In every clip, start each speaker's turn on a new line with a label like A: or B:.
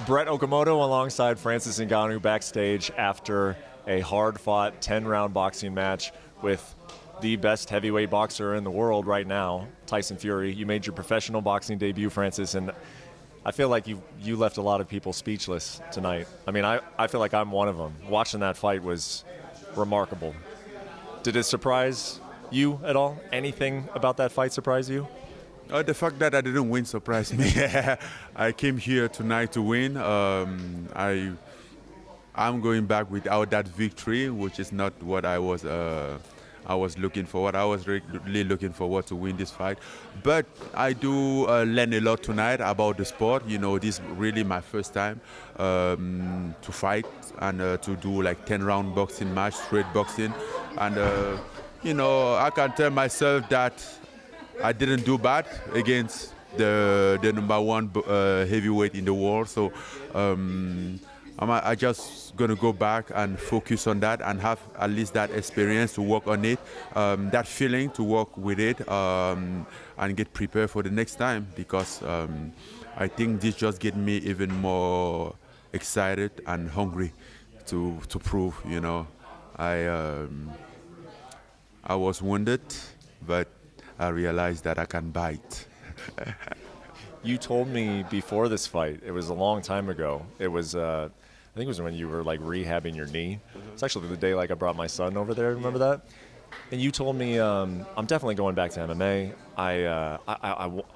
A: Brett Okamoto alongside Francis Ngannou backstage after a hard-fought 10-round boxing match with the best heavyweight boxer in the world right now, Tyson Fury. You made your professional boxing debut, Francis, and I feel like you left a lot of people speechless tonight. I mean, I feel like I'm one of them. Watching that fight was remarkable. Did it surprise you at all? Anything about that fight surprise you?
B: The fact that I didn't win surprised me. I came here tonight to win. I'm going back without that victory, which is not what I was looking forward. I was really looking forward to win this fight. But I do learn a lot tonight about the sport. You know, this is really my first time to fight and to do like 10-round boxing match, straight boxing. And, you know, I can tell myself that I didn't do bad against the #1 heavyweight in the world. So I just gonna go back and focus on that and have at least that experience to work on it, that feeling to work with it, and get prepared for the next time, because I think this just get me even more excited and hungry to prove, you know. I was wounded, but I realized that I can bite.
A: You told me before this fight, it was a long time ago. It was, I think it was when you were like rehabbing your knee. It's actually the day like I brought my son over there. Remember that? And you told me, I'm definitely going back to MMA.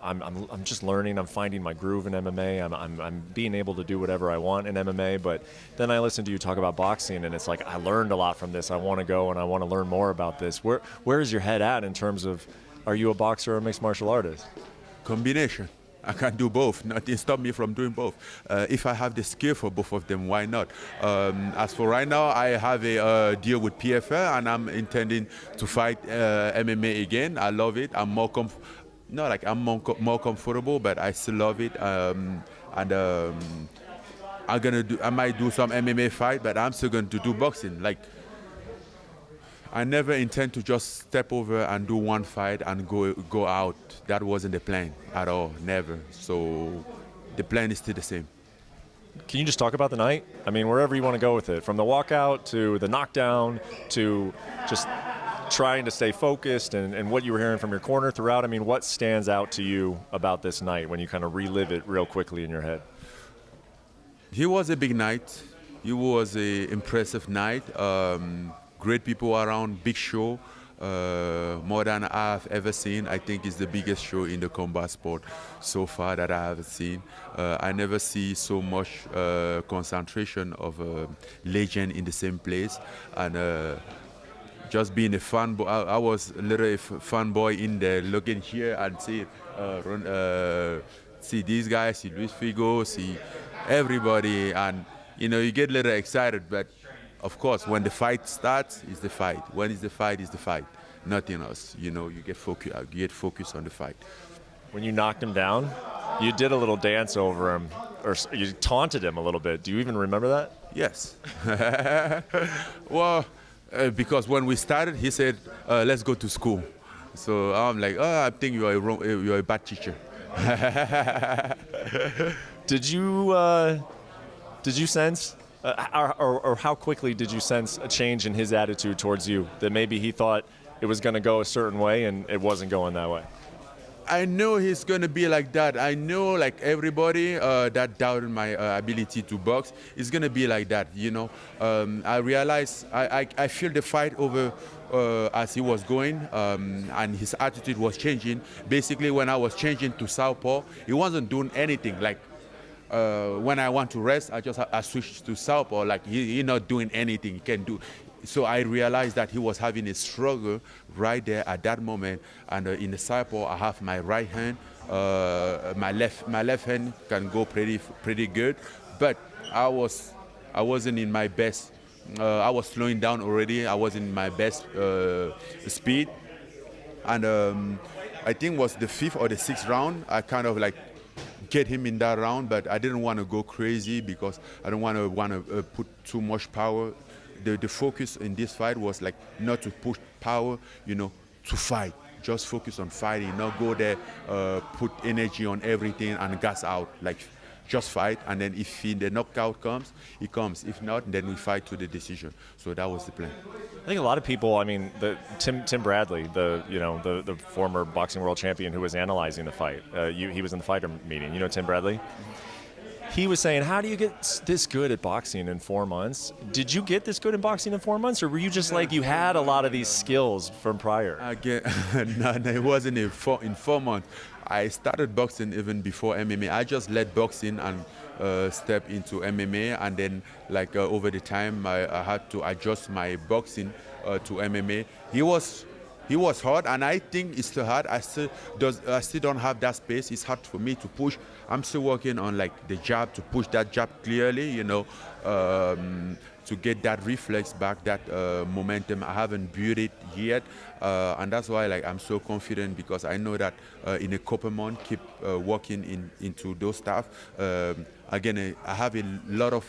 A: I'm just learning. I'm finding my groove in MMA. I'm being able to do whatever I want in MMA. But then I listened to you talk about boxing, and it's like I learned a lot from this. I want to go and I want to learn more about this. Where is your head at in terms of, are you a boxer or a mixed martial artist?
B: Combination. I can do both. Nothing stop me from doing both. If I have the skill for both of them, why not? As for right now, I have a deal with PFL, and I'm intending to fight MMA again. I love it. I'm more more comfortable, but I still love it. I might do some MMA fight, but I'm still going to do boxing. Like, I never intend to just step over and do one fight and go out. That wasn't the plan at all, never. So the plan is still the same.
A: Can you just talk about the night? I mean, wherever you want to go with it, from the walkout to the knockdown to just trying to stay focused and what you were hearing from your corner throughout. I mean, what stands out to you about this night when you kind of relive it real quickly in your head?
B: It was a big night. It was an impressive night. Great people around, big show, more than I've ever seen. I think it's the biggest show in the combat sport so far that I have seen. I never see so much concentration of legend in the same place. And just being a fan boy, I was literally a fan boy in there, looking here and see these guys, see Luis Figo, see everybody, and you know, you get a little excited, but of course, when the fight starts, it's the fight. When it's the fight, it's the fight. Nothing else. You know, you get focused on the fight.
A: When you knocked him down, you did a little dance over him, or you taunted him a little bit. Do you even remember that?
B: Yes. Well, because when we started, he said, "Let's go to school." So I'm like, "Oh, I think you're a bad teacher."
A: Did you sense? Or how quickly did you sense a change in his attitude towards you, that maybe he thought it was going to go a certain way and it wasn't going that way?
B: I know he's going to be like that. I know, like everybody that doubted my ability to box is going to be like that, you know. I realized, I feel the fight over as he was going, and his attitude was changing. Basically, when I was changing to southpaw, he wasn't doing anything. Like, when I want to rest, I switch to southpaw. Like he not doing anything he can do. So I realized that he was having a struggle right there at that moment. And in the southpaw, I have my right hand. My left hand can go pretty good, but I wasn't in my best. I was slowing down already. I wasn't in my best speed, and I think it was the 5th or the 6th round. I kind of like get him in that round, but I didn't want to go crazy because I don't want to put too much power. The focus in this fight was like not to push power, you know, to fight. Just focus on fighting, not go there, put energy on everything and gas out. Like just fight, and then if the knockout comes, he comes. If not, then we fight to the decision. So that was the plan.
A: I think a lot of people, I mean, Tim Bradley, the former boxing world champion who was analyzing the fight, he was in the fighter meeting. You know Tim Bradley? He was saying, how do you get this good at boxing in 4 months? Did you get this good in boxing in 4 months, or were you just like you had a lot of these skills from prior?
B: No, it wasn't in 4 months. I started boxing even before MMA. I just let boxing and step into MMA, and then over the time I had to adjust my boxing to MMA. He was hard, and I think it's still hard. I still don't have that space. It's hard for me to push. I'm still working on the jab, to push that jab clearly, to get that reflex back, that momentum. I haven't built it yet, and that's why I'm so confident, because I know that in a couple months, keep working into those stuff. Again, I have a lot of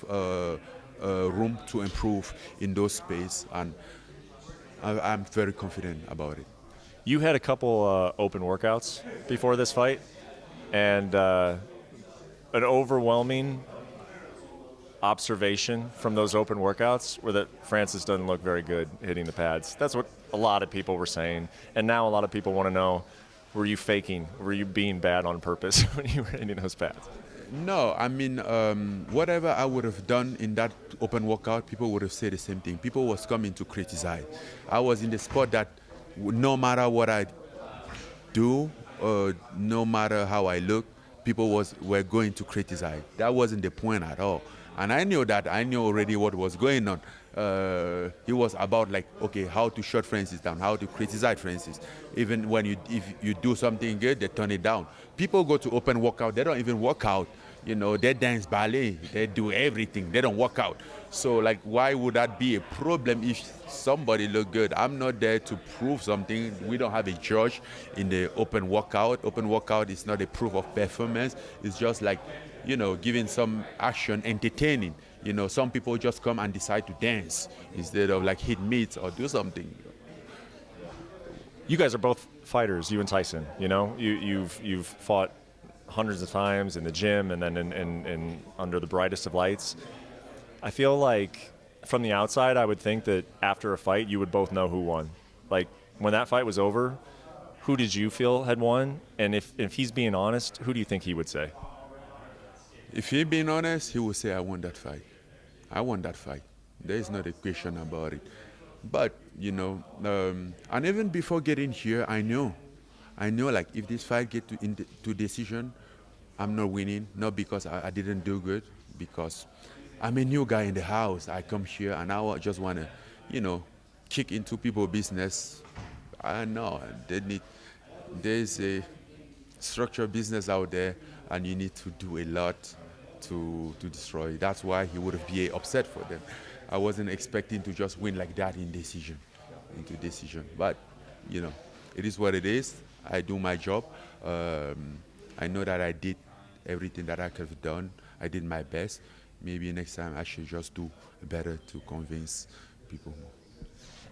B: room to improve in those space, and I'm very confident about it.
A: You had a couple open workouts before this fight, and an overwhelming observation from those open workouts were that Francis doesn't look very good hitting the pads. That's what a lot of people were saying, and now a lot of people want to know, were you faking? Were you being bad on purpose when you were hitting those pads?
B: No, I mean, whatever I would have done in that open workout, people would have said the same thing. People was coming to criticize. I was in the spot that no matter what I do, no matter how I look, people were going to criticize. That wasn't the point at all. And I knew that. I knew already what was going on. It was about okay, how to shut Francis down, how to criticize Francis. Even when if you do something good, they turn it down. People go to open workout, they don't even work out. They dance ballet, they do everything, they don't work out. So why would that be a problem if somebody look good? I'm not there to prove something. We don't have a judge in the open workout. Open workout is not a proof of performance. It's just giving some action, entertaining. Some people just come and decide to dance instead of hit meets or do something.
A: You guys are both fighters, you and Tyson. You've fought hundreds of times in the gym and then in under the brightest of lights. I feel like from the outside, I would think that after a fight, you would both know who won. When that fight was over, who did you feel had won? And if he's being honest, who do you think he would say?
B: If he's being honest, he would say, I won that fight. I won that fight. There is not a question about it. But, and even before getting here, I know if this fight get to decision, I'm not winning, not because I didn't do good, because I'm a new guy in the house. I come here and I just want to, kick into people's business. I know there's a structured business out there, and you need to do a lot to destroy it. That's why he would be upset for them. I wasn't expecting to just win like that into decision. But, it is what it is. I do my job. I know that I did everything that I could have done. I did my best. Maybe next time I should just do better to convince people more.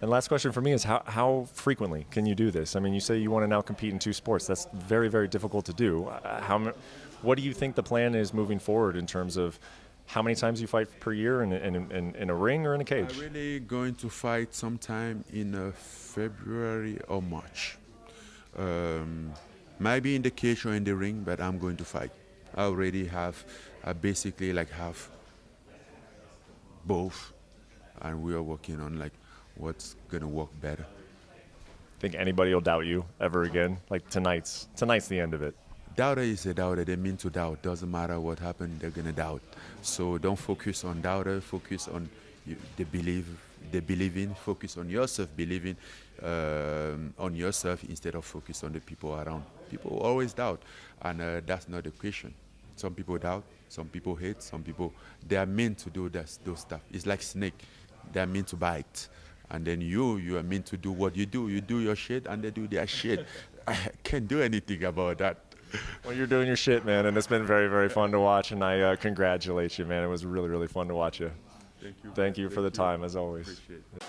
A: And last question for me is how frequently can you do this? I mean, you say you want to now compete in 2 sports. That's very, very difficult to do. What do you think the plan is moving forward in terms of how many times you fight per year in a ring or in a cage?
B: I'm really going to fight sometime in February or March. Might be in the cage or in the ring, but I'm going to fight. I already I basically have both, and we are working on what's gonna work better.
A: Think anybody will doubt you ever again? Tonight's the end of it.
B: Doubter is a doubter. They mean to doubt. Doesn't matter what happened, they're gonna doubt. So don't focus on doubter. Focus on the believing. Focus on yourself, believing on yourself instead of focus on the people around. People always doubt, and that's not the question. Some people doubt. Some people hate. Some people they are meant to do those stuff. It's like snake. They are meant to bite. And then you are meant to do what you do. You do your shit, and they do their shit. I can't do anything about that.
A: Well, you're doing your shit, man, and it's been very, very fun to watch, and I congratulate you, man. It was really, really fun to watch you.
B: Thank you.
A: Thank you for the time, as always.
B: Appreciate it.